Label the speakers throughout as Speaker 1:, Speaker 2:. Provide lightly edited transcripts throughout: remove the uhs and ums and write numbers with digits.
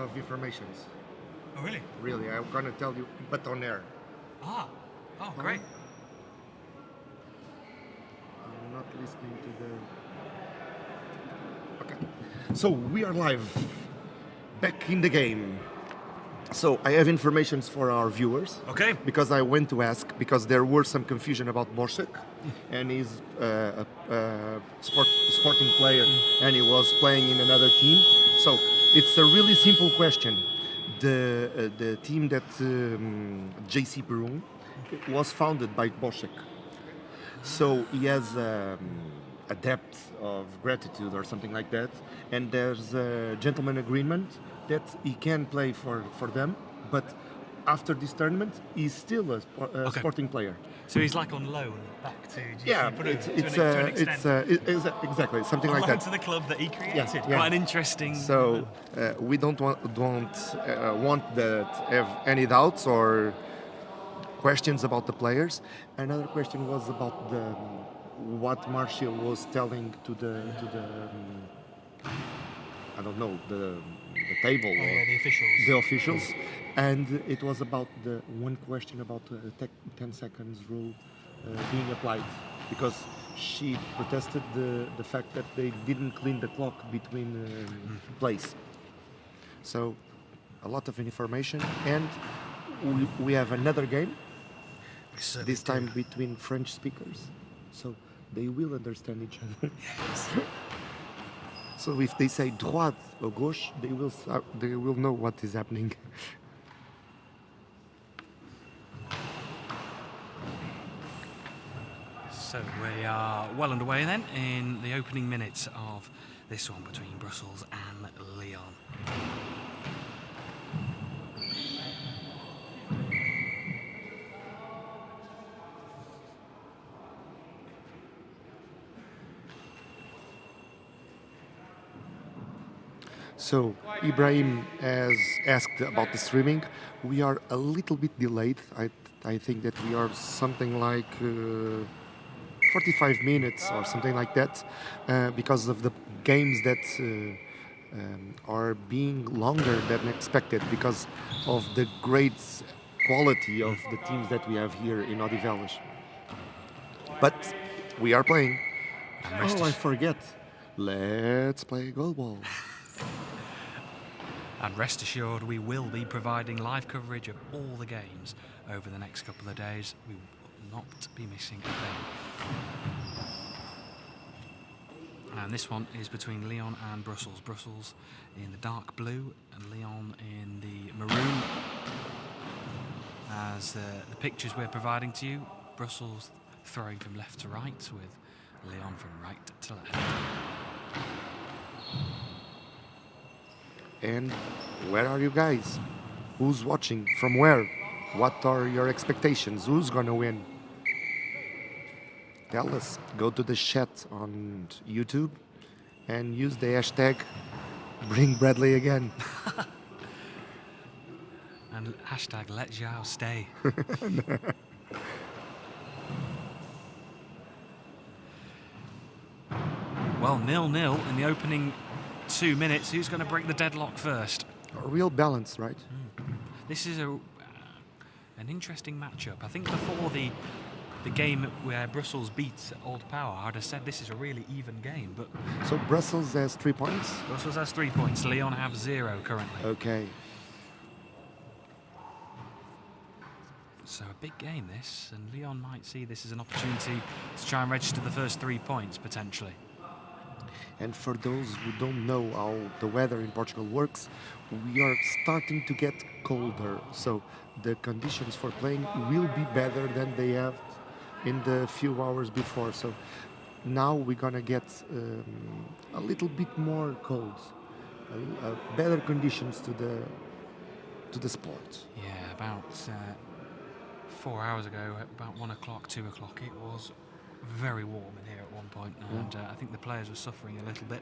Speaker 1: of informations.
Speaker 2: Oh, really?
Speaker 1: Really, I'm gonna tell you, but on air.
Speaker 2: Ah. Oh, great.
Speaker 1: I'm not listening to the... Okay. So, we are live. Back in the game. So, I have informations for our viewers.
Speaker 2: Okay.
Speaker 1: Because I went to ask, because there were some confusion about Borsuk. And he's a sporting player, and he was playing in another team. So, it's a really simple question. The team that JC Perun was founded by Borsuk. So he has a debt of gratitude or something like that, and there's a gentleman agreement that he can play for them, but after this tournament, he's still a sporting player.
Speaker 2: So he's like on loan back to GC
Speaker 1: Yeah,
Speaker 2: Peru
Speaker 1: it's exactly something
Speaker 2: on
Speaker 1: like
Speaker 2: loan
Speaker 1: that.
Speaker 2: to the club that he created.
Speaker 1: Yeah, yeah.
Speaker 2: Quite an interesting.
Speaker 1: So we don't want that have any doubts or questions about the players. Another question was about the what Martial was telling to the I don't know the table or
Speaker 2: the officials.
Speaker 1: the officials, and it was about the one question about the 10 seconds rule being applied, because she protested the fact that they didn't clean the clock between plays. So a lot of information, and we have another game, this time between French speakers, so they will understand each other.
Speaker 2: Yes.
Speaker 1: So if they say droite or gauche, they will know what is happening.
Speaker 2: So we are well underway then in the opening minutes of this one between Brussels and Lyon.
Speaker 1: So Ibrahim has asked about the streaming. We are a little bit delayed. I think that we are something like 45 minutes or something like that, because of the games that are being longer than expected because of the great quality of the teams that we have here in Odivelas. But we are playing. Oh, I forget. Let's play goalball.
Speaker 2: And rest assured, we will be providing live coverage of all the games over the next couple of days. We will not be missing a thing. And this one is between Lyon and Brussels. Brussels in the dark blue and Lyon in the maroon. As the pictures we're providing to you, Brussels throwing from left to right with Lyon from right to left.
Speaker 1: And where are you guys? Who's watching? From where? What are your expectations? Who's gonna win? Tell us. Go to the chat on YouTube and use the hashtag Bring Bradley again.
Speaker 2: And hashtag Let Zhao stay. Well, 0-0 in the opening 2 minutes. Who's going to break the deadlock first?
Speaker 1: A real balance, right?
Speaker 2: This is an interesting matchup. I think before the game where Brussels beat Old Power, I'd have said this is a really even game. But
Speaker 1: so Brussels has 3 points?
Speaker 2: Brussels has 3 points. Lyon have 0 currently.
Speaker 1: Okay.
Speaker 2: So a big game this, and Lyon might see this as an opportunity to try and register the first 3 points potentially.
Speaker 1: And for those who don't know how the weather in Portugal works, we are starting to get colder. So the conditions for playing will be better than they have in the few hours before. So now we're gonna get a little bit more cold, better conditions to the sport.
Speaker 2: Yeah, about 4 hours ago, about 1 o'clock, 2 o'clock, it was very warm in here at one point, and I think the players were suffering a little bit.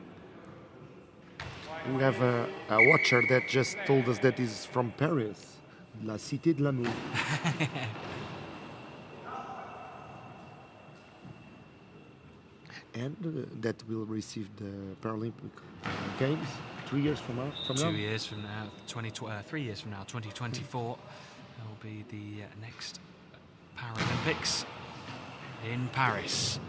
Speaker 1: We have a watcher that just told us that he's from Paris, La Cité de l'Amour. And that will receive the Paralympic Games. 3 years from now.
Speaker 2: 2 years from now, 3 years from now, 2024, will be the next Paralympics in Paris.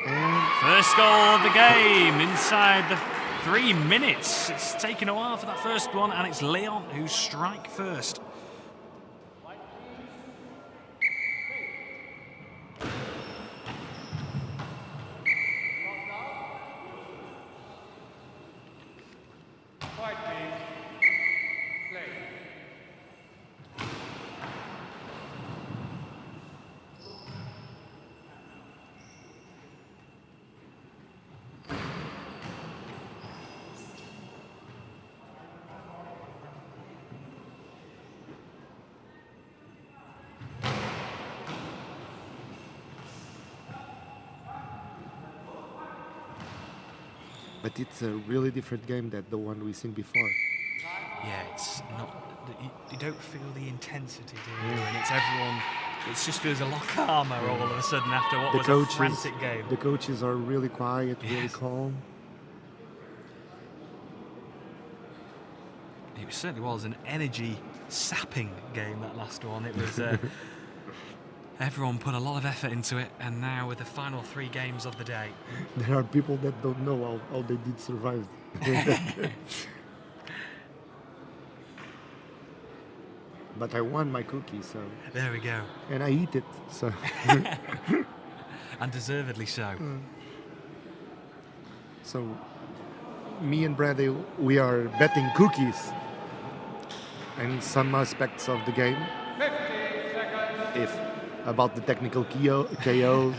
Speaker 1: And
Speaker 2: First goal of the game inside the 3 minutes. It's taken a while for that first one, and it's Lyon who strike first.
Speaker 1: but it's a really different game than the one we've seen before.
Speaker 2: Yeah, it's not. You don't feel the intensity, do you? And it's everyone. It just feels a lot calmer all of a sudden after what was a frantic game.
Speaker 1: The coaches are really quiet, really calm.
Speaker 2: It certainly was an energy-sapping game, that last one. It was. Everyone put a lot of effort into it, and now with the final 3 games of the day.
Speaker 1: There are people that don't know how they did survive. But I won my cookie, so.
Speaker 2: There we go.
Speaker 1: And I eat it, so.
Speaker 2: And deservedly so.
Speaker 1: So, me and Bradley, we are betting cookies and some aspects of the game.
Speaker 3: 50 seconds.
Speaker 1: If about the technical KOs,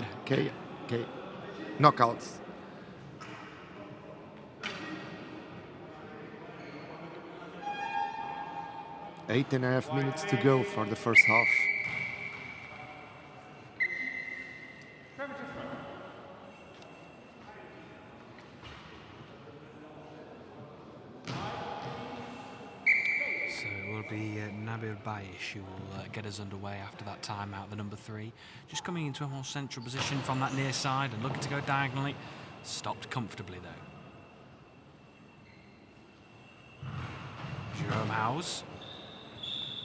Speaker 1: knockouts. Eight and a half minutes to go for the first half.
Speaker 2: So it will be Nabil Bayish who will get us underway after that timeout, the number 3. Just coming into a more central position from that near side and looking to go diagonally. Stopped comfortably though. Jerome Howes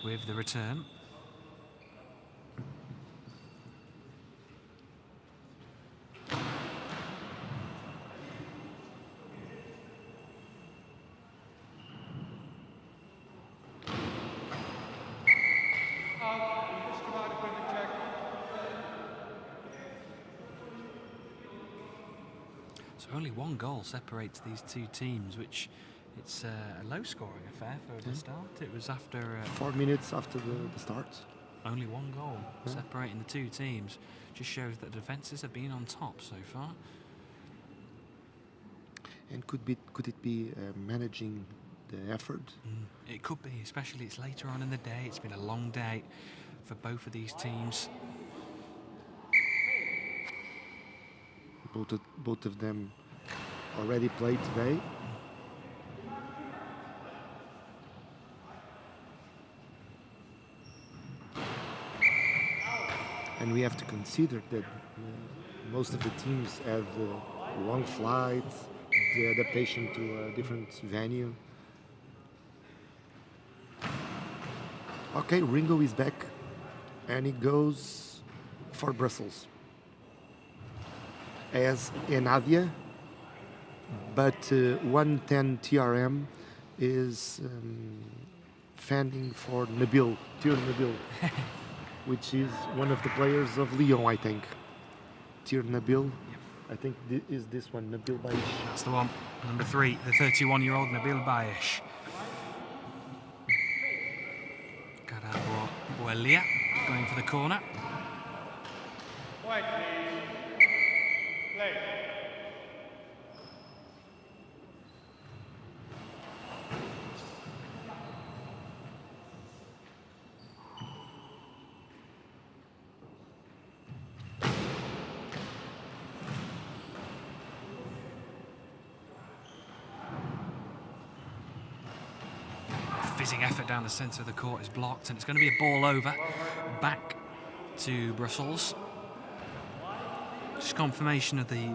Speaker 2: with the return. So only 1 goal separates these 2 teams, which it's a low-scoring affair for the start. It was after
Speaker 1: 4 minutes after the start.
Speaker 2: Only 1 goal separating the 2 teams. Just shows that the defences have been on top so far.
Speaker 1: And could it be managing the effort?
Speaker 2: It could be, especially it's later on in the day. It's been a long day for both of these teams.
Speaker 1: Both of them already played today. And we have to consider that most of the teams have long flights, the adaptation to a different venue. Okay, Ringo is back, and he goes for Brussels as Enadia, but 110 TRM is fending for Nabil, which is one of the players of Lyon, I think. Tir Nabil, I think is this one, Nabil Bayish.
Speaker 2: That's the one, number 3, the 31-year-old Nabil Bayish. Karabo Boelia going for the corner.
Speaker 3: White, please. Play.
Speaker 2: Fizzing effort down the centre of the court is blocked, and it's going to be a ball over back to Brussels. Just confirmation of the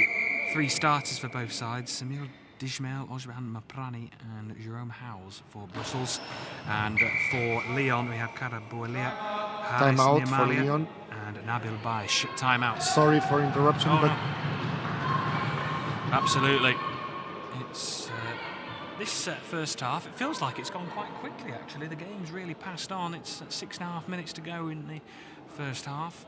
Speaker 2: 3 starters for both sides. Samir Dijmel, Ojban Maprani and Jerome Howes for Brussels. And for Lyon, we have Karabuelia, Haris
Speaker 1: Timeout for
Speaker 2: Niamalia
Speaker 1: Lyon.
Speaker 2: and Nabil Baish. Timeouts.
Speaker 1: Sorry for interruption,
Speaker 2: Oh,
Speaker 1: but
Speaker 2: no. Absolutely. It's this first half, it feels like it's gone quite quickly actually. The game's really passed on. It's 6.5 minutes to go in the first half.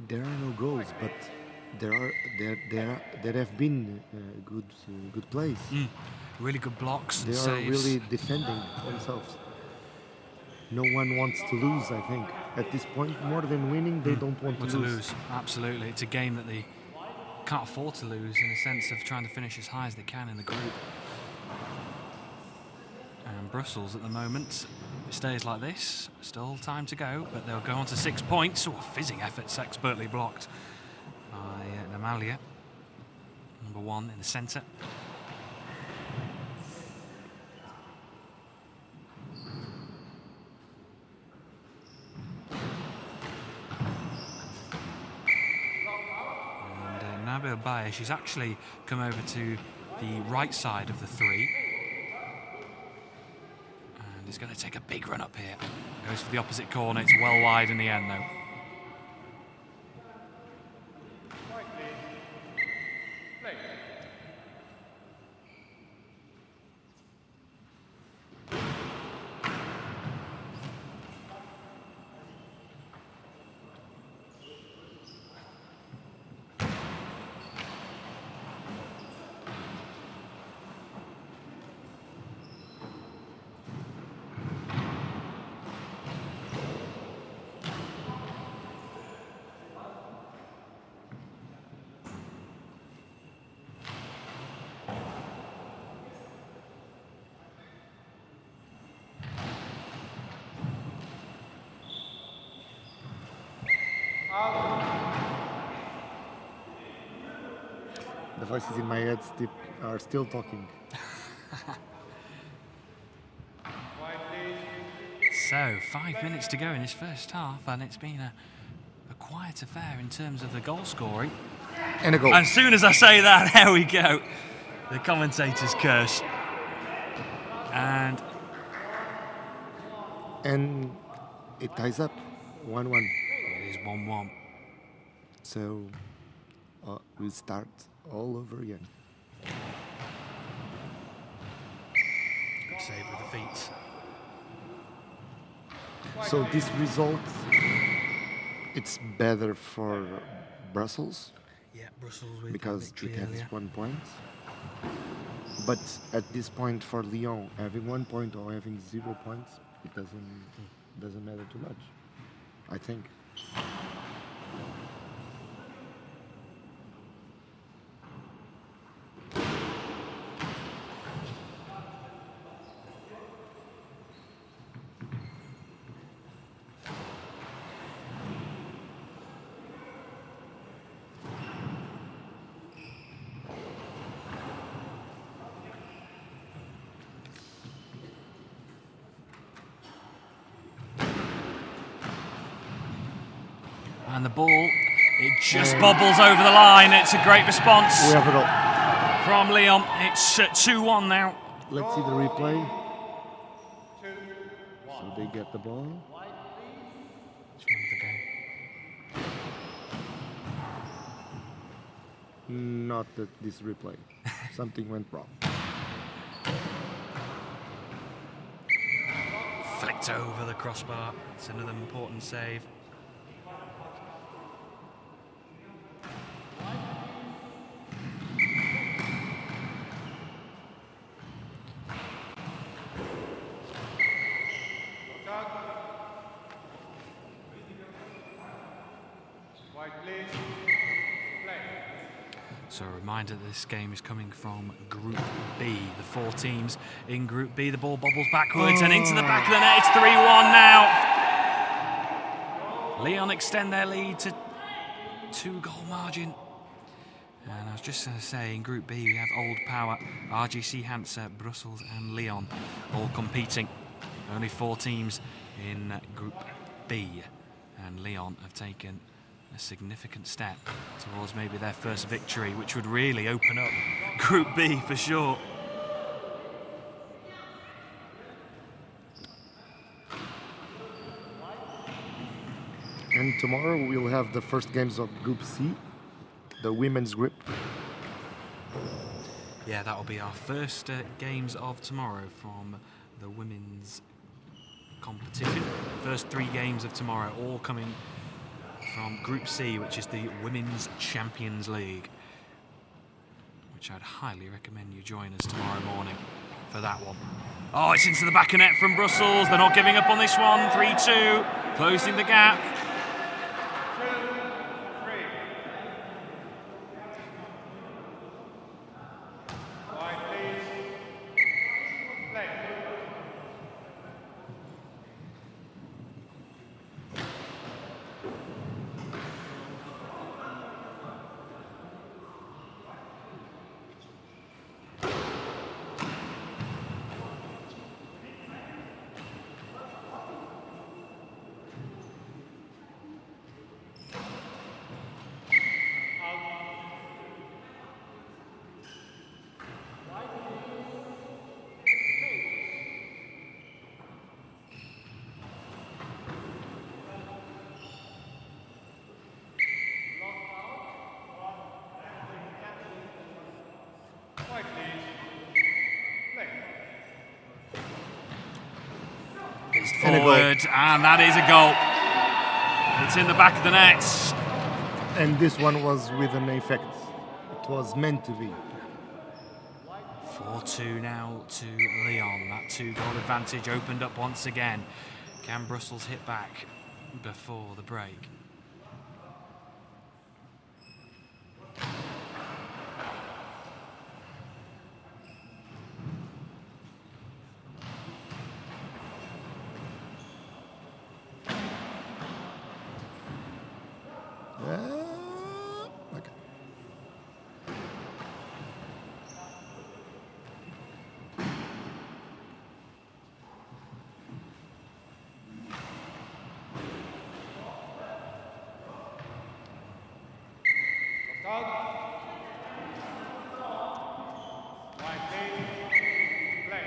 Speaker 1: there are no goals. But there have been good plays.
Speaker 2: Really good blocks and
Speaker 1: They are
Speaker 2: saves.
Speaker 1: really defending themselves. No one wants to lose, I think. At this point, more than winning, they don't want to lose.
Speaker 2: Absolutely. It's a game that they can't afford to lose in the sense of trying to finish as high as they can in the group. And Brussels at the moment, if it stays like this, still time to go, but they'll go on to 6 points. Oh, fizzing efforts, expertly blocked by Niamalia. Number 1 in the centre. Nabil Baish, she's actually come over to the right side of the 3. And he's going to take a big run up here. Goes for the opposite corner. It's well wide in the end, though.
Speaker 1: The voices in my head are still talking.
Speaker 2: So, 5 minutes to go in this first half, and it's been a quiet affair in terms of the goal scoring.
Speaker 1: And a goal.
Speaker 2: As soon as I say that, there we go. The commentator's curse. And
Speaker 1: it ties up 1-1.
Speaker 2: it is 1-1.
Speaker 1: So we start all over again.
Speaker 2: Good save with the feet.
Speaker 1: So this result, it's better for Brussels
Speaker 2: Yeah, Brussels with
Speaker 1: because
Speaker 2: victory
Speaker 1: it has
Speaker 2: earlier.
Speaker 1: 1 point. But at this point for Lyon, having 1 point or having 0 points, it doesn't matter too much, I think.
Speaker 2: And the ball, it just bobbles over the line. It's a great response
Speaker 1: We have it all.
Speaker 2: from Lyon. It's 2-1 now.
Speaker 1: Let's see the replay. So they get the ball.
Speaker 2: It's one of the game.
Speaker 1: Not this replay. Something went wrong.
Speaker 2: Flicked over the crossbar. It's another important save.
Speaker 3: White, please. Play.
Speaker 2: So a reminder that this game is coming from Group B. The 4 teams in Group B. The ball bobbles backwards and into the back of the net. It's 3-1 now. Lyon extend their lead to 2-goal margin. And I was just going to say, in Group B we have Old Power, RGC Hansa, Brussels and Lyon all competing. Only 4 teams in Group B. And Lyon have taken a significant step towards maybe their first victory, which would really open up Group B for sure.
Speaker 1: And tomorrow we'll have the first games of Group C, the women's group.
Speaker 2: Yeah, that will be our first games of tomorrow from the women's competition. First 3 games of tomorrow, all coming from Group C, which is the Women's Champions League, which I'd highly recommend you join us tomorrow morning for that one. Oh, it's into the back of net from Brussels. They're not giving up on this one. 3-2, closing the gap.
Speaker 3: 2-3. White, please. Play. White, please. Play.
Speaker 2: It's
Speaker 1: And a goal.
Speaker 2: forward, and that is a goal. It's in the back of the net.
Speaker 1: And this one was with an effect. It was meant to be.
Speaker 2: 4-2 now to Lyon. That 2-goal advantage opened up once again. Can Brussels hit back before the break?
Speaker 1: Okay.
Speaker 3: Out. White, please. Play.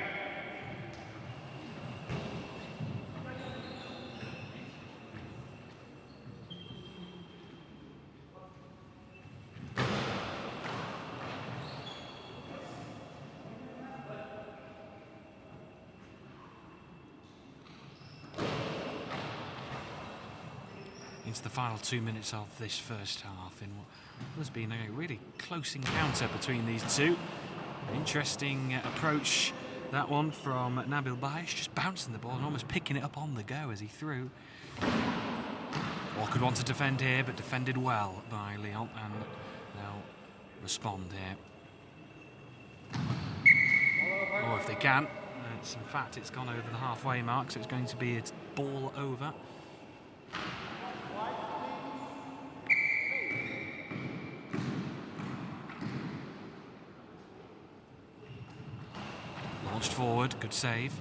Speaker 2: Into the final 2 minutes of this first half in what has been a really close encounter between these two. Interesting approach, that one from Nabil Bayesh, just bouncing the ball and almost picking it up on the go as he threw. Or could want to defend here, but defended well by Lyon, and they'll respond here. Or if they can, in fact it's gone over the halfway mark, so it's going to be a ball over. Launched forward, good save.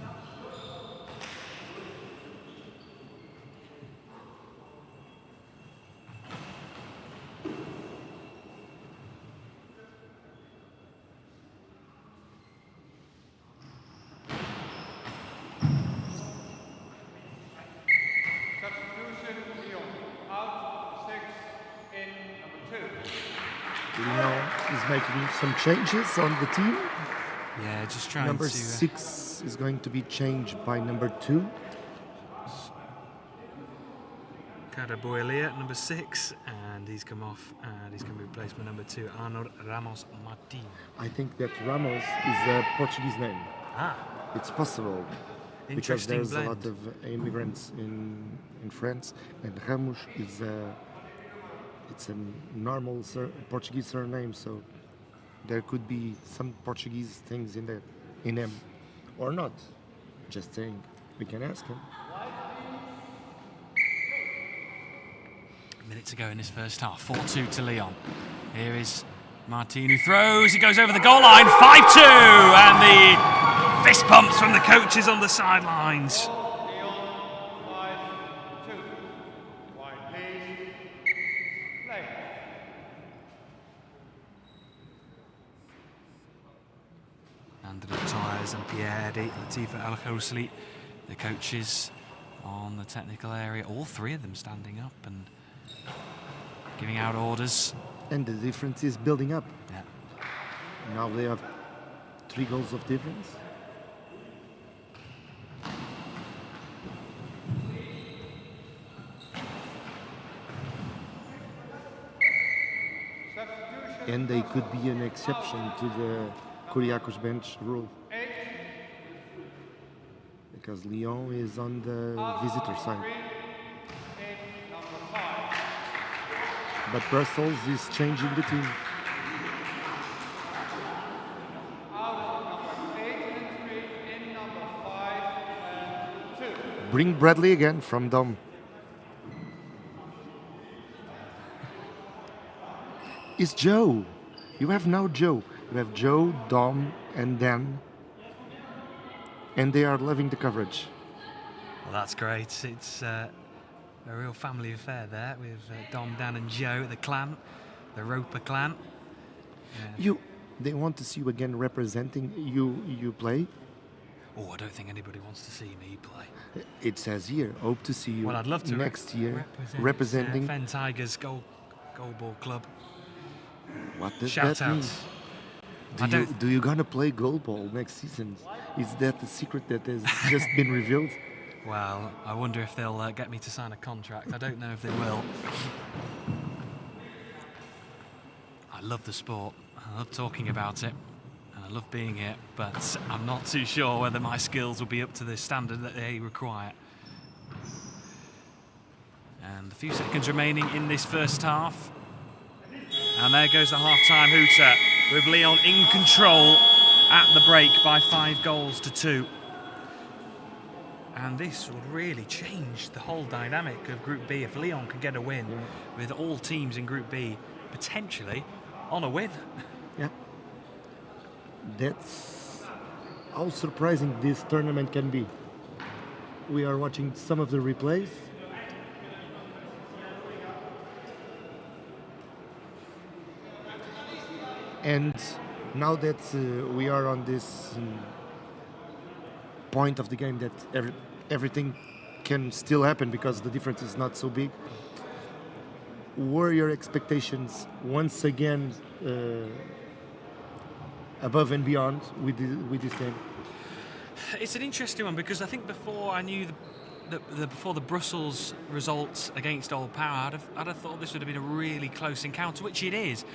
Speaker 3: Substitution, Lyon. Out, 6, in, number 2.
Speaker 1: Lyon is making some changes on the team.
Speaker 2: Yeah, just trying
Speaker 1: Number
Speaker 2: to...
Speaker 1: 6 is going to be changed by number 2.
Speaker 2: Karabuelia, number 6, and he's come off, and he's going to be replaced by number 2, Arnold Ramos Martin.
Speaker 1: I think that Ramos is a Portuguese name.
Speaker 2: Ah,
Speaker 1: It's possible. because
Speaker 2: Interesting
Speaker 1: there's
Speaker 2: blend.
Speaker 1: a lot of immigrants in France, and Ramos is it's a normal Portuguese surname, so there could be some Portuguese things in him, or not. Just saying, we can ask him.
Speaker 2: A minute to go in this first half. 4-2 to Lyon. Here is Martin who throws. He goes over the goal line. 5-2, and the fist bumps from the coaches on the sidelines.
Speaker 3: Lyon 5-2. Wide please. Play.
Speaker 2: Andrew Torres and Pierre de Latifa El Khosli, the coaches on the technical area, all three of them standing up and giving out orders.
Speaker 1: And the difference is building up.
Speaker 2: Yeah.
Speaker 1: Now they have 3 goals of difference.
Speaker 3: Substitution.
Speaker 1: And they could be an exception to the Kuriakos bench rule.
Speaker 3: 8.
Speaker 1: Because Lyon is on the visitor side.
Speaker 3: 3 in number 5.
Speaker 1: But Brussels is changing the team.
Speaker 3: Out number 8 and 3 in number 5 and 2.
Speaker 1: Bring Bradley again from Dom. It's Joe. You have now Joe. You have Joe, Dom, and Dan. And they are loving the coverage.
Speaker 2: Well, that's great. It's a real family affair there with Dom, Dan and Joe, the clan, the Roper clan. Yeah.
Speaker 1: They want to see you again representing you play.
Speaker 2: Oh, I don't think anybody wants to see me play.
Speaker 1: It says here, hope to see you
Speaker 2: Well, I'd love to
Speaker 1: next year
Speaker 2: representing
Speaker 1: representing.
Speaker 2: Fen Tigers Goalball Club.
Speaker 1: What does
Speaker 2: Shout
Speaker 1: that mean?
Speaker 2: out. I don't-
Speaker 1: Do you gonna play goalball next season? Is that the secret that has just been revealed?
Speaker 2: Well, I wonder if they'll get me to sign a contract. I don't know if they will. I love the sport. I love talking about it. And I love being here. But I'm not too sure whether my skills will be up to the standard that they require. And a few seconds remaining in this first half. And there goes the half-time hooter, with Lyon in control at the break by 5-2. And this would really change the whole dynamic of Group B if Lyon could get a win, with all teams in Group B potentially on a win.
Speaker 1: Yeah. That's how surprising this tournament can be. We are watching some of the replays. And now that we are on this point of the game that everything can still happen because the difference is not so big, were your expectations once again above and beyond with this game?
Speaker 2: It's an interesting one because I think before I knew before the Brussels results against Old Power, I'd have thought this would have been a really close encounter, which it is.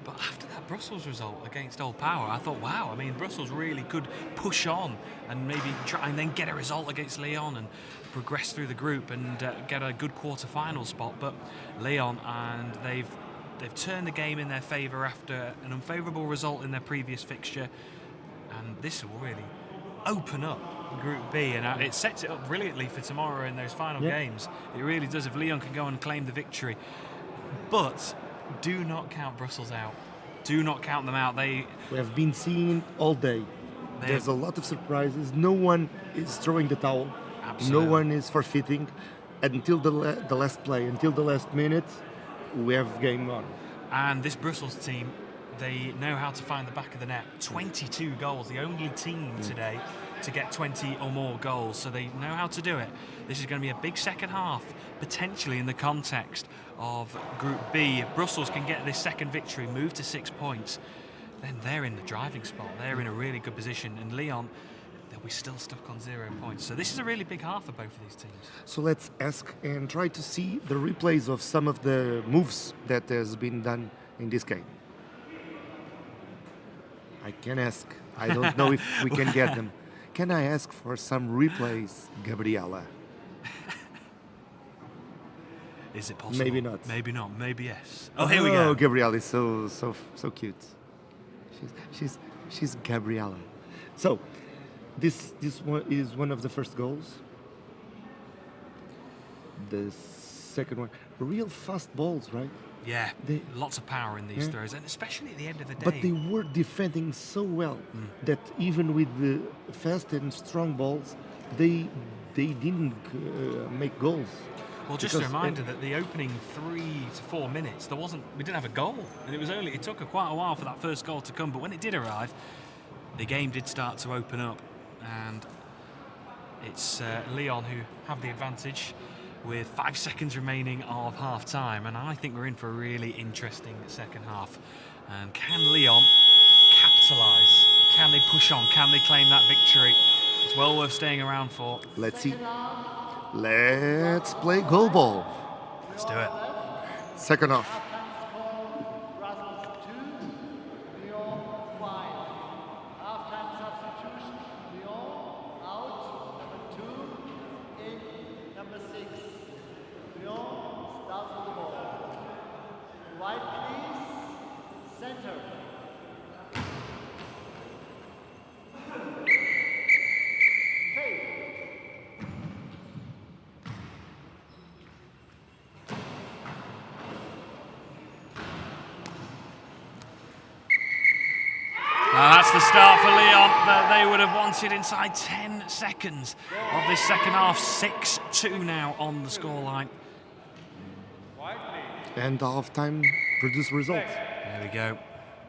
Speaker 2: But after that Brussels result against Old Power, I thought, wow, I mean, Brussels really could push on and maybe try and then get a result against Lyon and progress through the group and get a good quarter-final spot. But Lyon, and they've turned the game in their favour after an unfavourable result in their previous fixture, and this will really open up Group B, and it sets it up brilliantly for tomorrow in those final games. It really does, if Lyon can go and claim the victory. But do not count Brussels out. Do not count them out.
Speaker 1: We have been seeing all day. There's a lot of surprises. No one is throwing the towel.
Speaker 2: Absolutely.
Speaker 1: No one is forfeiting. Until the last play, until the last minute, we have game on.
Speaker 2: And this Brussels team, they know how to find the back of the net. 22 goals, the only team today to get 20 or more goals, so they know how to do it. This is going to be a big second half, potentially in the context of Group B. If Brussels can get this second victory, move to 6 points, then they're in the driving spot. They're in a really good position, and Lyon, they'll be still stuck on 0 points. So this is a really big half for both of these teams.
Speaker 1: So let's ask and try to see the replays of some of the moves that has been done in this game. I can ask. I don't know if we can get them. Can I ask for some replays, Gabriela?
Speaker 2: Is it possible?
Speaker 1: Maybe not.
Speaker 2: Maybe not. Maybe yes. Oh, here we go.
Speaker 1: Oh, Gabriela is so cute. She's Gabriela. So, this one is one of the first goals. The second one, real fast balls, right?
Speaker 2: Yeah, lots of power in these throws, and especially at the end of the day.
Speaker 1: But they were defending so well that even with the fast and strong balls, they didn't make goals.
Speaker 2: Well, just a reminder that the opening 3 to 4 minutes, we didn't have a goal, and it took quite a while for that first goal to come. But when it did arrive, the game did start to open up, and it's Lyon who have the advantage with 5 seconds remaining of half time, and I think we're in for a really interesting second half. And can Lyon capitalise? Can they push on? Can they claim that victory? It's well worth staying around for.
Speaker 1: Let's see. Let's play goal ball.
Speaker 2: Let's do it.
Speaker 1: Second half.
Speaker 3: Brussels 2, Lyon 5. Halftime substitution, Lyon out, number 2, in, number 6. Lyon starts with the ball. Right, please. Center.
Speaker 2: That's the start for Lyon that they would have wanted inside 10 seconds of this second half. 6-2 now on the scoreline.
Speaker 1: And half-time produced results.
Speaker 2: There we go.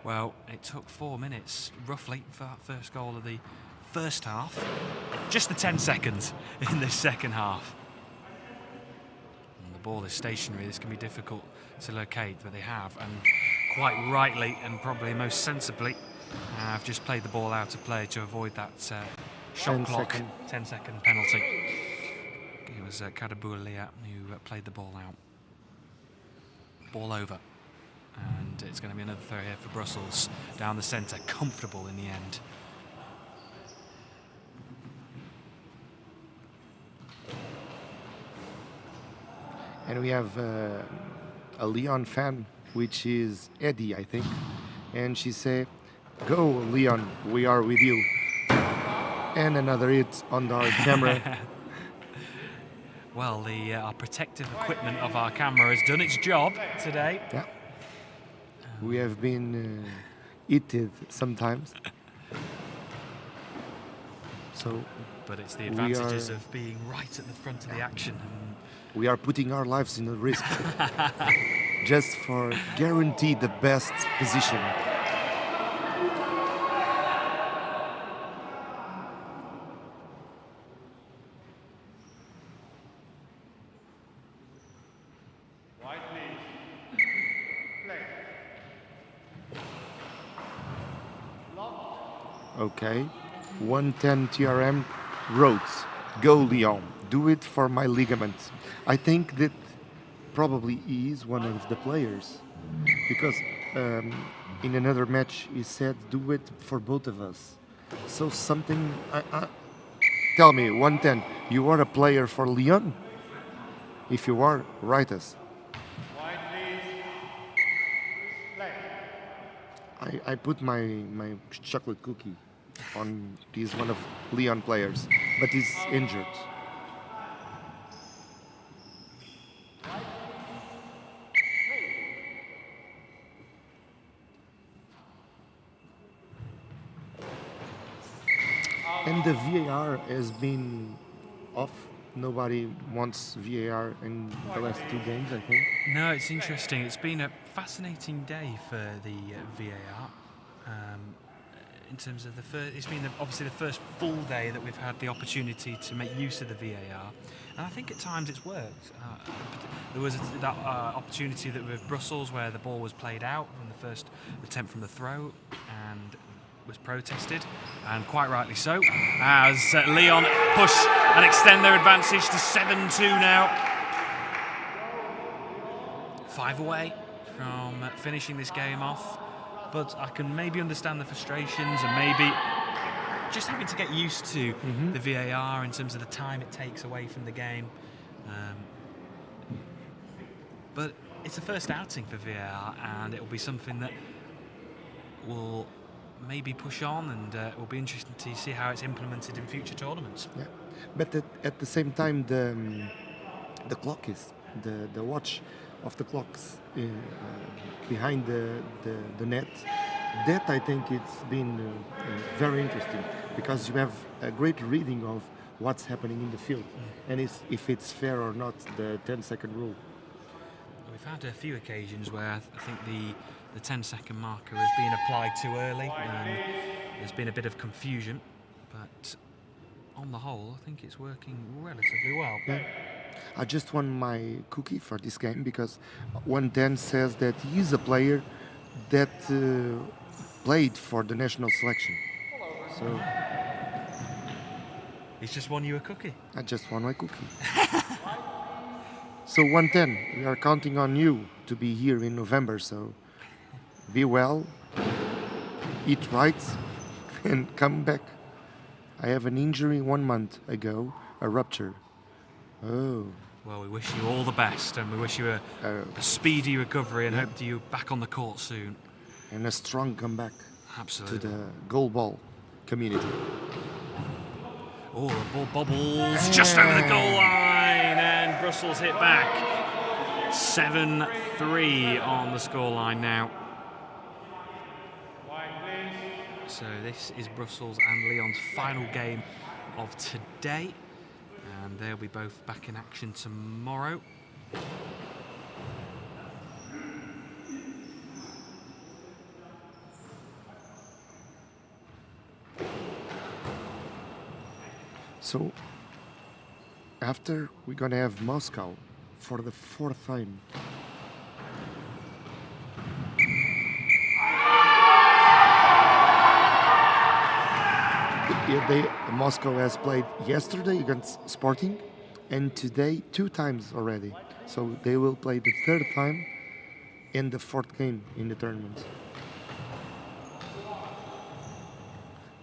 Speaker 2: Well, it took 4 minutes, roughly, for that first goal of the first half. Just the 10 seconds in this second half. And the ball is stationary. This can be difficult to locate, but they have. And quite rightly, and probably most sensibly, I've just played the ball out of play to avoid that shot clock 10-second penalty. It was Karabulia who played the ball out. Ball over. And it's going to be another throw here for Brussels. Down the centre, comfortable in the end.
Speaker 1: And we have a Lyon fan, which is Eddie, I think. And she said, "Go, Lyon, we are with you." And another hit on our camera.
Speaker 2: Well, our protective equipment of our camera has done its job today.
Speaker 1: Yeah. We have been hit sometimes.
Speaker 2: But it's the advantages of being right at the front of the action.
Speaker 1: We are putting our lives in a risk just for guarantee the best position. Okay, 110 TRM Rhodes. Go Lyon. Do it for my ligament. I think that probably he is one of the players, because in another match he said, "Do it for both of us." So something. Tell me, 110. You are a player for Lyon? If you are, write us. I put my chocolate cookie on. He's one of Lyon players, but he's injured. And the VAR has been off. Nobody wants VAR in the last 2 games, I think.
Speaker 2: No, it's interesting. It's been a fascinating day for the VAR. In terms of it's been obviously the first full day that we've had the opportunity to make use of the VAR, and I think at times it's worked. There was that opportunity that with Brussels where the ball was played out from the first attempt from the throw and was protested, and quite rightly so, as Lyon push and extend their advantage to 7-2 now. 5 away from finishing this game off. But I can maybe understand the frustrations and maybe just having to get used to the VAR in terms of the time it takes away from the game. But it's the first outing for VAR, and it will be something that will maybe push on, and it will be interesting to see how it's implemented in future tournaments.
Speaker 1: Yeah, but at the same time, the clock is the watch of the clocks behind the net. That I think it's been very interesting, because you have a great reading of what's happening in the field and if it's fair or not, the 10-second rule.
Speaker 2: We've had a few occasions where I think the 10-second marker has been applied too early, and there's been a bit of confusion, but on the whole I think it's working relatively well.
Speaker 1: Yeah. I just won my cookie for this game because 110 says that he's a player that played for the national selection. So
Speaker 2: He's just won you a cookie.
Speaker 1: I just won my cookie. So 110, we are counting on you to be here in November, so be well, eat right, and come back. I have an injury 1 month ago, a rupture. Oh.
Speaker 2: Well, we wish you all the best, and we wish you a speedy recovery, and hope that you're back on the court soon.
Speaker 1: And a strong comeback
Speaker 2: Absolutely.
Speaker 1: to the goalball community.
Speaker 2: Oh, the ball bobbles just over the goal line, and Brussels hit back. 7-3 on the scoreline now. So this is Brussels and Lyon's final game of today, and they'll be both back in action tomorrow.
Speaker 1: So after we're gonna have Moscow for the 4th time. Moscow has played yesterday against Sporting and today 2 times already. So they will play the 3rd time and the 4th game in the tournament.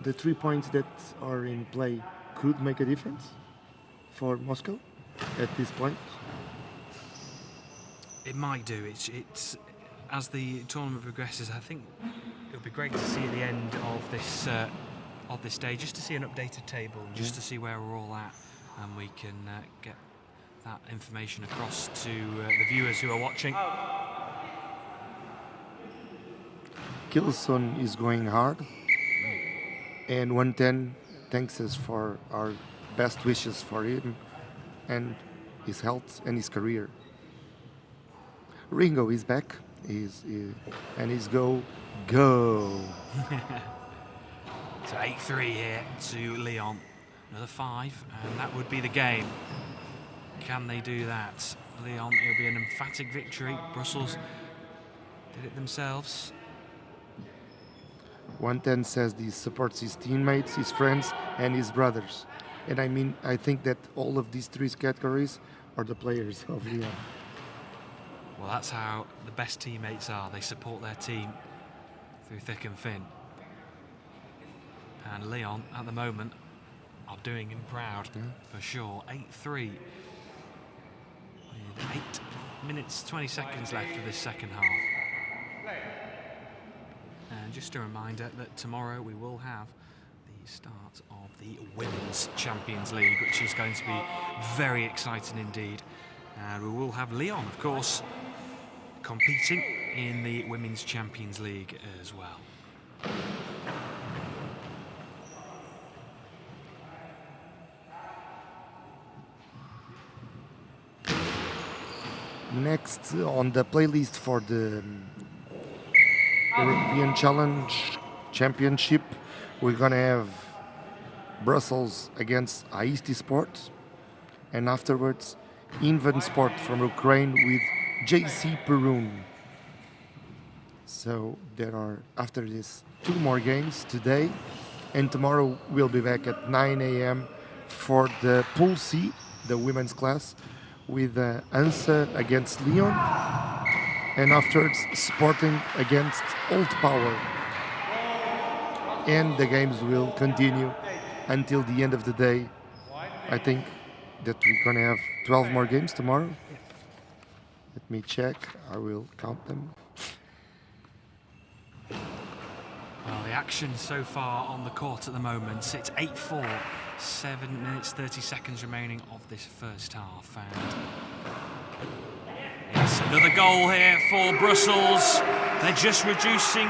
Speaker 1: The 3 points that are in play could make a difference for Moscow at this point.
Speaker 2: It might do. It's as the tournament progresses. I think it would be great to see at the end of this day, just to see an updated table, and just to see where we're all at, and we can get that information across to the viewers who are watching.
Speaker 1: Kilson is going hard, and 110 thanks us for our best wishes for him and his health and his career. Ringo is back, and he's go.
Speaker 2: So 8-3 here to Lyon. Another 5, and that would be the game. Can they do that? Lyon, it'll be an emphatic victory. Brussels did it themselves.
Speaker 1: 110 says he supports his teammates, his friends, and his brothers. And I think that all of these 3 categories are the players of Lyon.
Speaker 2: Well, that's how the best teammates are. They support their team through thick and thin. And Lyon, at the moment, are doing him proud, for sure. 8-3. With 8 minutes, 20 seconds left of this second half. And just a reminder that tomorrow we will have the start of the Women's Champions League, which is going to be very exciting indeed. And we will have Lyon, of course, competing in the Women's Champions League as well.
Speaker 1: Next on the playlist for the European Challenge Championship, we're gonna have Brussels against Aisti Sport, and afterwards Inven Sport from Ukraine with JC Perun. So there are, after this, 2 more games today, and tomorrow we'll be back at 9 a.m. for the Pool C, the women's class, with Ansa against Lyon, and afterwards Sporting against Old Power. and the games will continue until the end of the day. I think that we're gonna have 12 more games tomorrow. Let me check. I will count them.
Speaker 2: Well, the action so far on the court at the moment, it's 8-4, 7 minutes 30 seconds remaining of this first half, and it's another goal here for Brussels. They're just reducing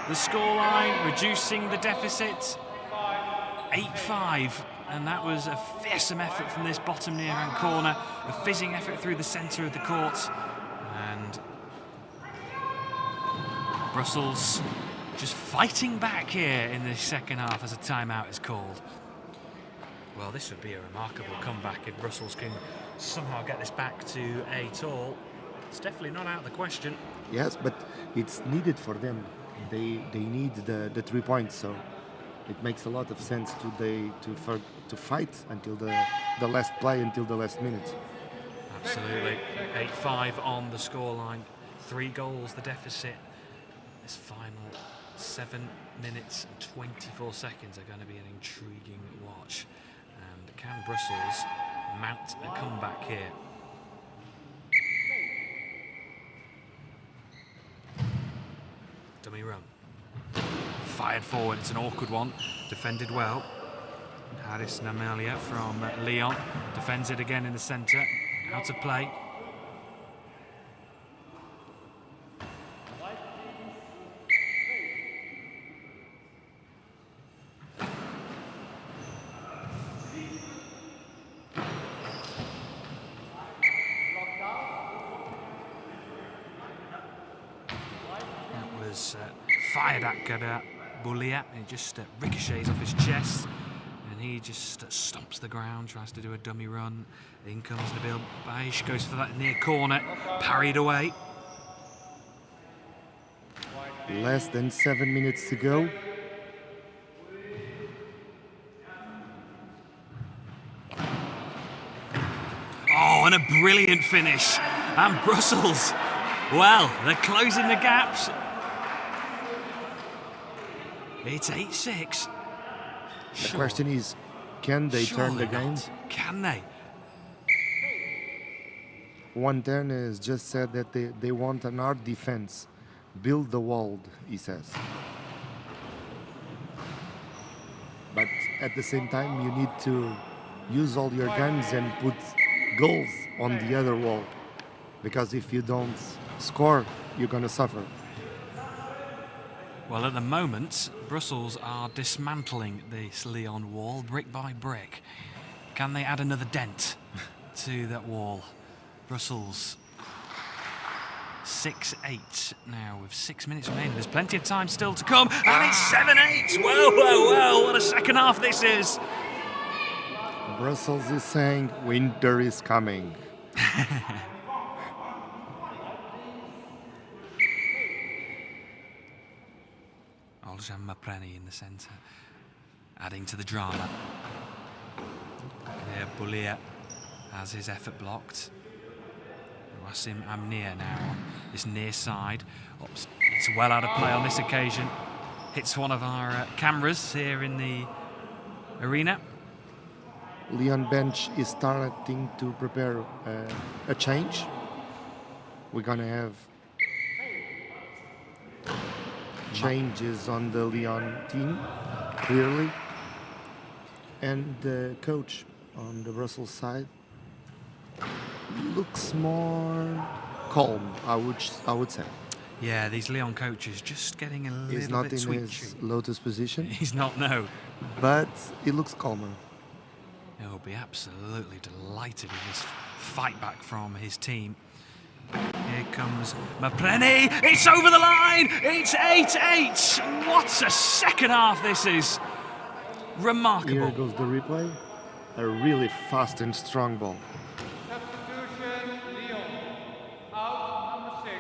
Speaker 2: the scoreline, reducing the deficit. 8-5, and that was a fearsome effort from this bottom near-hand corner, a fizzing effort through the centre of the court, and Brussels just fighting back here in the second half as a timeout is called. Well, this would be a remarkable comeback if Brussels can somehow get this back to 8-all. It's definitely not out of the question.
Speaker 1: Yes, but it's needed for them. They need the 3 points, so it makes a lot of sense to fight until the last play, until the last minute.
Speaker 2: Absolutely. 8-5 on the scoreline. 3 goals the deficit. This final 7 minutes and 24 seconds are going to be an intriguing watch. And can Brussels mount a comeback here? Dummy run. Fired forward, it's an awkward one. Defended well. Haris Namalia from Lyon defends it again in the centre. Out of play. Fired at Kuriakos, and it just ricochets off his chest, and he just stomps the ground, tries to do a dummy run. In comes Nabil Baish, goes for that near corner, parried away.
Speaker 1: Less than 7 minutes to go.
Speaker 2: Oh, and a brilliant finish. And Brussels, well, they're closing the gaps. It's 8-6.
Speaker 1: The question is, can they turn the game?
Speaker 2: Can they?
Speaker 1: One turn has just said that they want an hard defense. Build the wall, he says. But at the same time, you need to use all your guns and put goals on the other wall. Because if you don't score, you're going to suffer.
Speaker 2: Well, at the moment, Brussels are dismantling this Lyon wall brick by brick. Can they add another dent to that wall? Brussels 6-8 now with 6 minutes remaining. There's plenty of time still to come, and it's 7-8. Whoa, whoa, whoa! What a second half this is.
Speaker 1: Brussels is saying winter is coming.
Speaker 2: Oljan Mapreni in the centre, adding to the drama. There, Boulia has his effort blocked. Wassim Amnir now on this near side. Oops, it's well out of play on this occasion. Hits one of our cameras here in the arena.
Speaker 1: Lyon bench is starting to prepare a change. We're going to have changes on the Lyon team, clearly. And the coach on the Brussels side looks more calm, I would say.
Speaker 2: Yeah, these Lyon coaches just getting a little
Speaker 1: He's not
Speaker 2: bit
Speaker 1: in his lotus position.
Speaker 2: He's not, no.
Speaker 1: But he looks calmer.
Speaker 2: He'll be absolutely delighted with this fight back from his team. Here comes Mapreni. It's over the line. It's 8-8. What a second half this is. Remarkable.
Speaker 1: Here goes the replay. A really fast and strong ball.
Speaker 3: Substitution, Lyon. Out, number 6.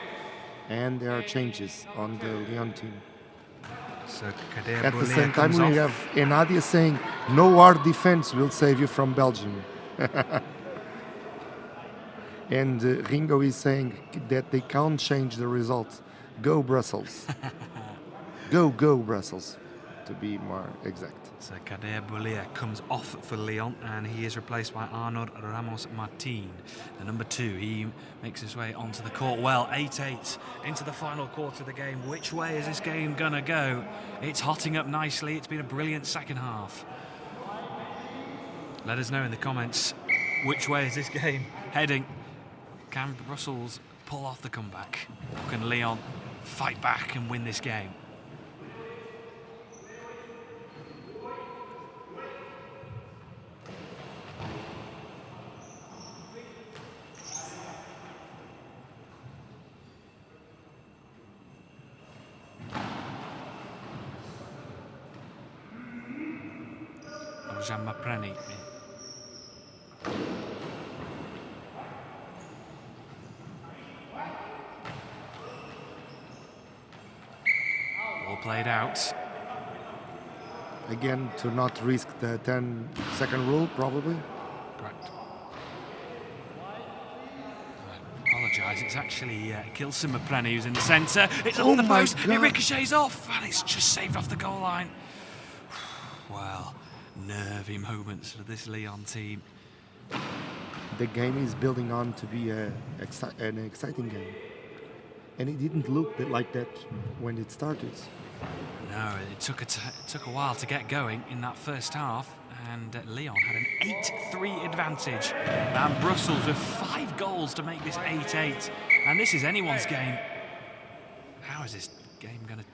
Speaker 1: And there are changes on the Lyon team.
Speaker 2: So Kader
Speaker 1: At the
Speaker 2: Boulia
Speaker 1: same time,
Speaker 2: comes
Speaker 1: we
Speaker 2: off.
Speaker 1: have Enadia saying, no hard defense will save you from Belgium. And Ringo is saying that they can't change the results. Go Brussels. Go Brussels. to be more exact.
Speaker 2: So Kader Boulia comes off for Lyon, and he is replaced by Arnaud Ramos-Martin, the number 2. He makes his way onto the court well. 8-8 into the final quarter of the game. Which way is this game gonna go? It's hotting up nicely. It's been a brilliant second half. Let us know in the comments, which way is this game heading? Can Brussels pull off the comeback? Or can Lyon fight back and win this game? Mapreni. Ball played out.
Speaker 1: Again, to not risk the 10-second rule, probably.
Speaker 2: Correct. I apologise, it's actually Kilson Mapreni who's in the centre. It's off the post, it ricochets off, and it's just saved off the goal line. Well, nervy moments for this Lyon team.
Speaker 1: The game is building on to be an exciting game. And it didn't look like that when it started.
Speaker 2: No, it took a while to get going in that first half, and Lyon had an 8-3 advantage, and Brussels with 5 goals to make this 8-8. And this is anyone's game. How is this game going to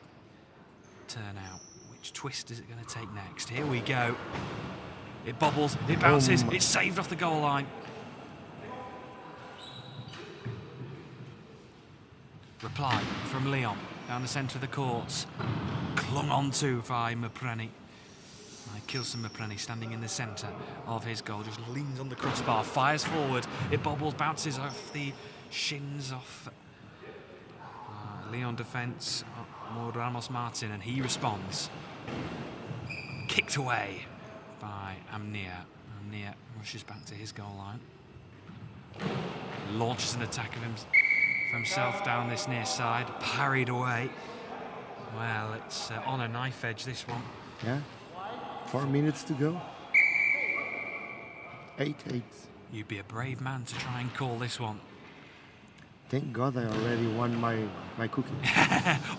Speaker 2: turn out? Which twist is it going to take next? Here we go. It bobbles, it bounces, it's saved off the goal line. Reply from Lyon down the centre of the courts. Clung onto by Mapreni. Kilson Mapreni standing in the centre of his goal, just leans on the crossbar, fires forward. It bobbles, bounces off the shins off Lyon defence, Arnaud Ramos-Martin, and he responds. Kicked away by Amnia. Amnia rushes back to his goal line. Launches an attack for himself down this near side. Parried away. Well, it's on a knife edge, this one.
Speaker 1: Yeah. 4 minutes to go. 8-8.
Speaker 2: You'd be a brave man to try and call this one.
Speaker 1: Thank God I already won my cookie.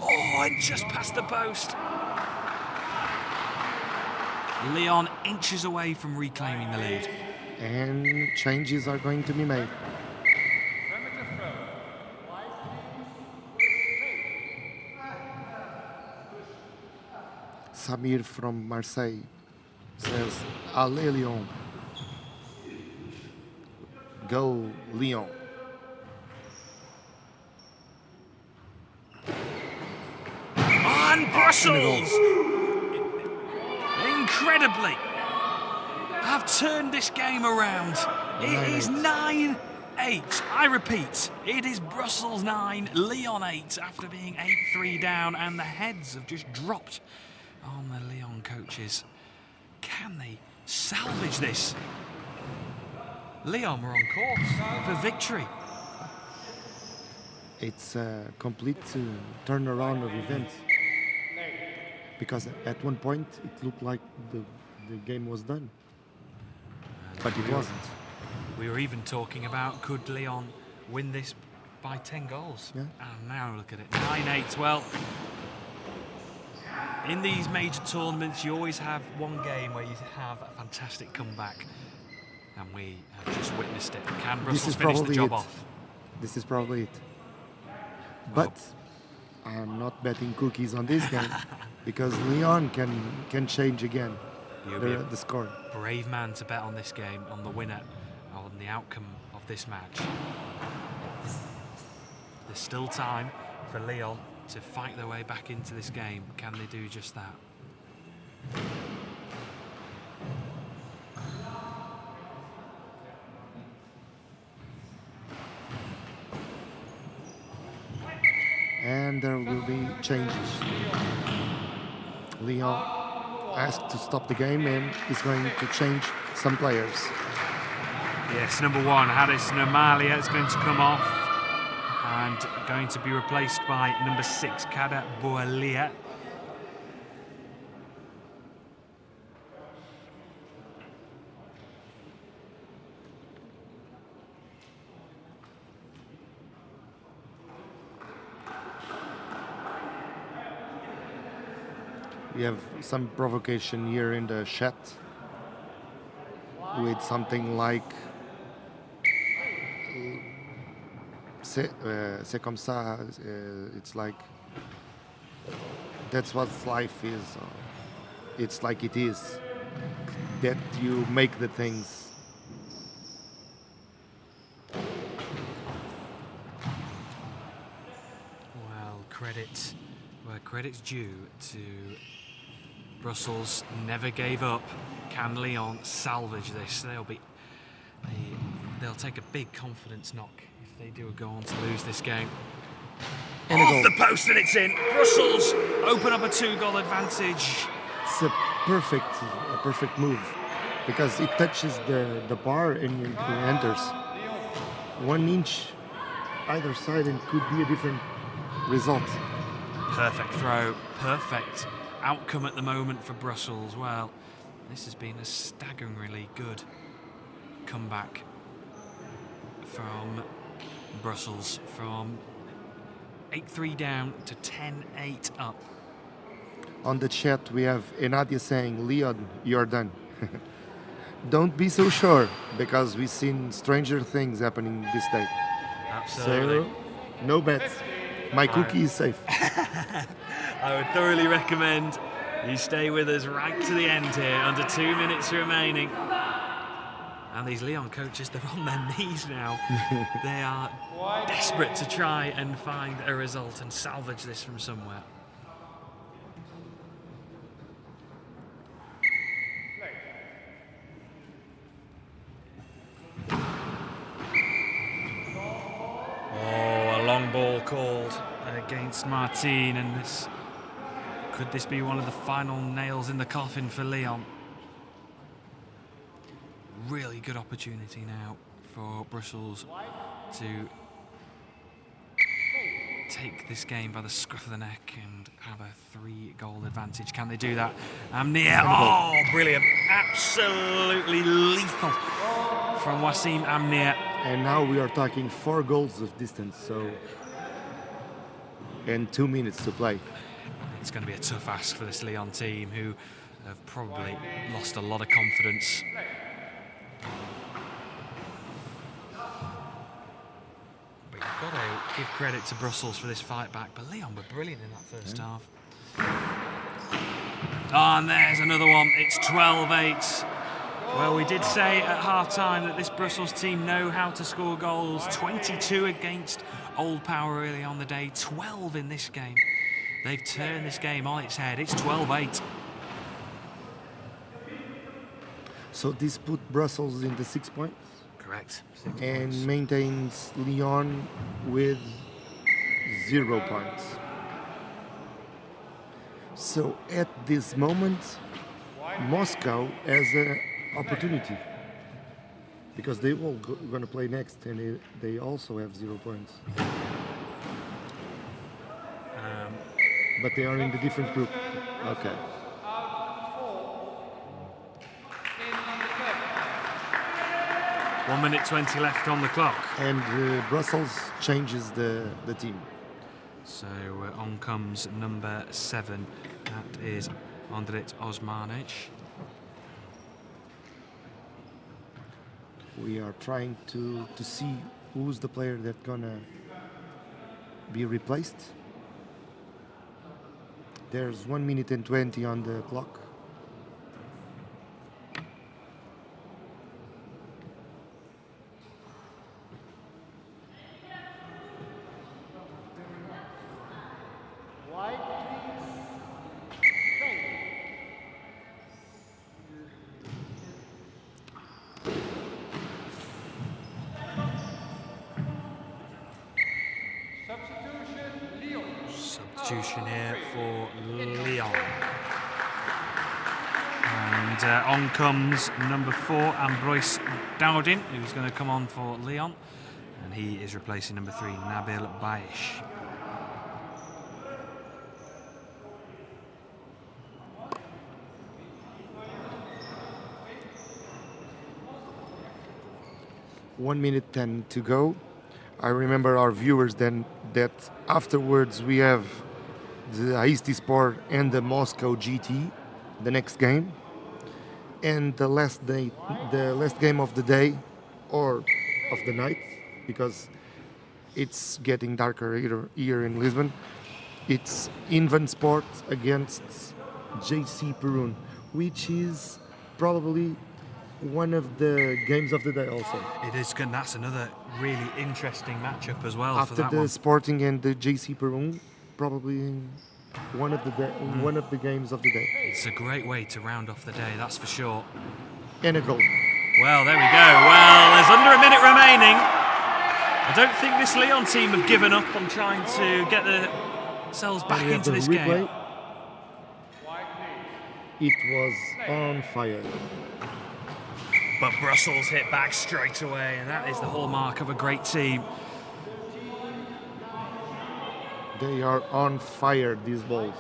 Speaker 2: Oh, it just passed the post. Lyon inches away from reclaiming the lead.
Speaker 1: And changes are going to be made. Samir from Marseille says, Allez Lyon. Go Lyon.
Speaker 2: On Brussels! Incredibly, have turned this game around. It is 9-8. I repeat, it is Brussels 9, Lyon 8, after being 8-3 down, and the heads have just dropped on the Lyon coaches. Can they salvage this? Lyon were on course for victory.
Speaker 1: It's a complete turnaround of events. Because at one point it looked like the game was done. But it wasn't.
Speaker 2: We were even talking about, could Lyon win this by 10 goals?
Speaker 1: Yeah.
Speaker 2: And now look at it, 9-8. Well, in these major tournaments, you always have one game where you have a fantastic comeback. And we have just witnessed it. Can Brussels finish the job off?
Speaker 1: This is probably it. But I'm not betting cookies on this game because Lyon can change again the score.
Speaker 2: Brave man to bet on this game, on the winner, on the outcome of this match. There's still time for Lyon to fight their way back into this game. Can they do just that?
Speaker 1: And there will be changes. Lyon asked to stop the game and is going to change some players.
Speaker 2: Yes, number 1, Haris Normalia is going to come off and going to be replaced by number 6, Kader Boulia.
Speaker 1: We have some provocation here in the chat with something like c'est comme ça, it's like that's what life is. It's like it is. That you make the things.
Speaker 2: Well, credit where credit's due to Brussels. Never gave up. Can Lyon salvage this? They'll take a big confidence knock if they do go on to lose this game.
Speaker 1: And a
Speaker 2: Off
Speaker 1: goal.
Speaker 2: the post and it's in. Brussels open up a 2-goal advantage.
Speaker 1: It's a perfect move because it touches the bar and it enters. 1 inch either side and could be a different result.
Speaker 2: Perfect throw, perfect outcome at the moment for Brussels. Well, this has been a staggeringly good comeback from Brussels, from 8-3 down to 10-8 up.
Speaker 1: On the chat we have Enadia saying, Leon, you're done. Don't be so sure because we've seen stranger things happening this day.
Speaker 2: Absolutely.
Speaker 1: So, no bets. My cookie is safe.
Speaker 2: I would thoroughly recommend you stay with us right to the end here, under 2 minutes remaining. And these Lyon coaches, they're on their knees now. They are desperate to try and find a result and salvage this from somewhere. Oh, a long ball called against Martin, and could this be one of the final nails in the coffin for Lyon? Really good opportunity now for Brussels to take this game by the scruff of the neck and have a 3-goal advantage. Can they do that? Amnir, oh, brilliant. Absolutely lethal from Wassim Amnir.
Speaker 1: And now we are talking 4 goals of distance, so and 2 minutes to play.
Speaker 2: It's going to be a tough ask for this Lyon team, who have probably lost a lot of confidence. But you've got to give credit to Brussels for this fight back. But Lyon were brilliant in that first half. Oh, and there's another one. It's 12-8. Well, we did say at half-time that this Brussels team know how to score goals. 22 against Old Power early on the day, 12 in this game. They've turned this game on its head. It's 12-8.
Speaker 1: So this put Brussels in the 6 points
Speaker 2: Correct. 6
Speaker 1: and
Speaker 2: points.
Speaker 1: maintains Lyon with 0 points. So at this moment, Moscow has an opportunity because they all going to play next and they also have 0 points. But they are in the different group. Okay.
Speaker 2: 1 minute 20 left on the clock.
Speaker 1: And Brussels changes the team.
Speaker 2: So on comes number 7. That is Andret Osmanic.
Speaker 1: We are trying to see who's the player that's gonna be replaced. There's 1 minute and 20 on the clock.
Speaker 2: Substitution here for Lyon. And on comes number 4, Ambroise Dowdin, who's going to come on for Lyon. And he is replacing number 3, Nabil Bayesh.
Speaker 1: One minute 10 to go. I remember our viewers then that afterwards we have the Aisti Sport and the Moscow GT, the next game, and the last game of the day or of the night, because it's getting darker here in Lisbon. It's Invan Sport against JC Perun, which is probably one of the games of the day also.
Speaker 2: It is good. That's another really interesting matchup as well.
Speaker 1: After
Speaker 2: for that
Speaker 1: the
Speaker 2: one.
Speaker 1: Sporting and the JC Perun, probably one of the games of the day.
Speaker 2: It's a great way to round off the day, that's for sure.
Speaker 1: And a goal.
Speaker 2: Well, there we go. Well, there's under a minute remaining. I don't think this Lyon team have given up on trying to get themselves back
Speaker 1: And we have
Speaker 2: into
Speaker 1: the
Speaker 2: this
Speaker 1: replay.
Speaker 2: game.
Speaker 1: It was on fire.
Speaker 2: But Brussels hit back straight away, and that is the hallmark of a great team.
Speaker 1: They are on fire, these balls.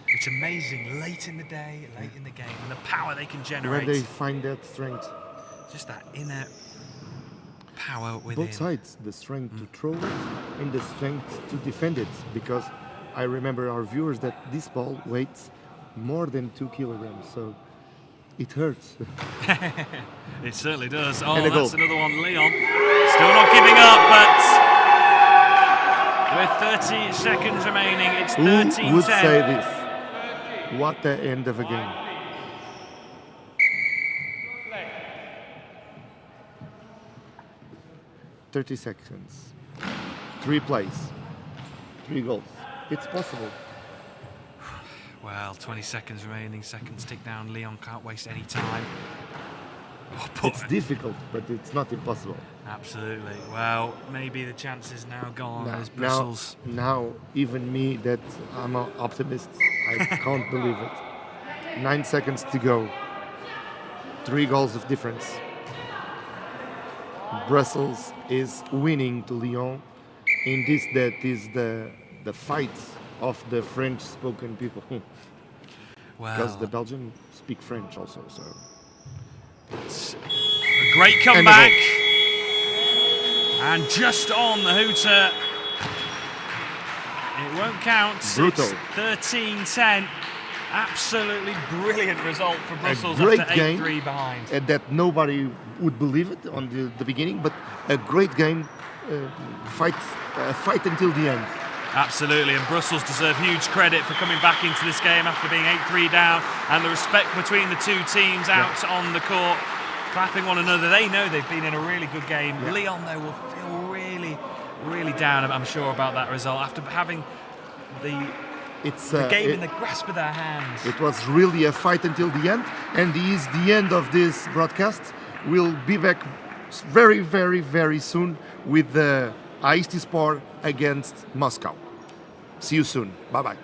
Speaker 2: It's amazing, late in the day, late in the game, and the power they can
Speaker 1: Where
Speaker 2: generate.
Speaker 1: they find that strength.
Speaker 2: Just that inner power within.
Speaker 1: Both sides, the strength to throw it and the strength to defend it. Because I remember our viewers that this ball weighs more than 2 kilograms, so it hurts.
Speaker 2: It certainly does. Oh,
Speaker 1: And a
Speaker 2: that's
Speaker 1: goal.
Speaker 2: another one. Lyon still not giving up, but with 30 seconds remaining, it's 13-10.
Speaker 1: Who would say this? What the end of a game.
Speaker 3: Play.
Speaker 1: 30 seconds. 3 plays. 3 goals. It's possible.
Speaker 2: Well, 20 seconds remaining, seconds tick down. Lyon can't waste any time. Oh, poor-
Speaker 1: It's difficult, but it's not impossible.
Speaker 2: Absolutely. Well, maybe the chance is now gone as Brussels.
Speaker 1: Now, even me, that I'm an optimist, I can't believe it. 9 seconds to go. 3 goals of difference. Brussels is winning to Lyon. In this, that is the fight of the French-spoken people. Because the
Speaker 2: Well,
Speaker 1: Belgians speak French also, so.
Speaker 2: it's a great comeback. And just on the hooter. It won't count.
Speaker 1: Brutal.
Speaker 2: It's 13-10. Absolutely brilliant result for Brussels
Speaker 1: great
Speaker 2: after
Speaker 1: game.
Speaker 2: 8-3 behind.
Speaker 1: And that nobody would believe it on the beginning, but a great game, fight until the end.
Speaker 2: Absolutely, and Brussels deserve huge credit for coming back into this game after being 8-3 down, and the respect between the two teams out on the court, clapping one another. They know they've been in a really good game.
Speaker 1: Yeah.
Speaker 2: Lyon, though, will feel really, really down, I'm sure, about that result after having the game in the grasp of their hands.
Speaker 1: It was really a fight until the end, and this is the end of this broadcast. We'll be back very, very, very soon with the Aisti Sport against Moscow. See you soon. Bye-bye.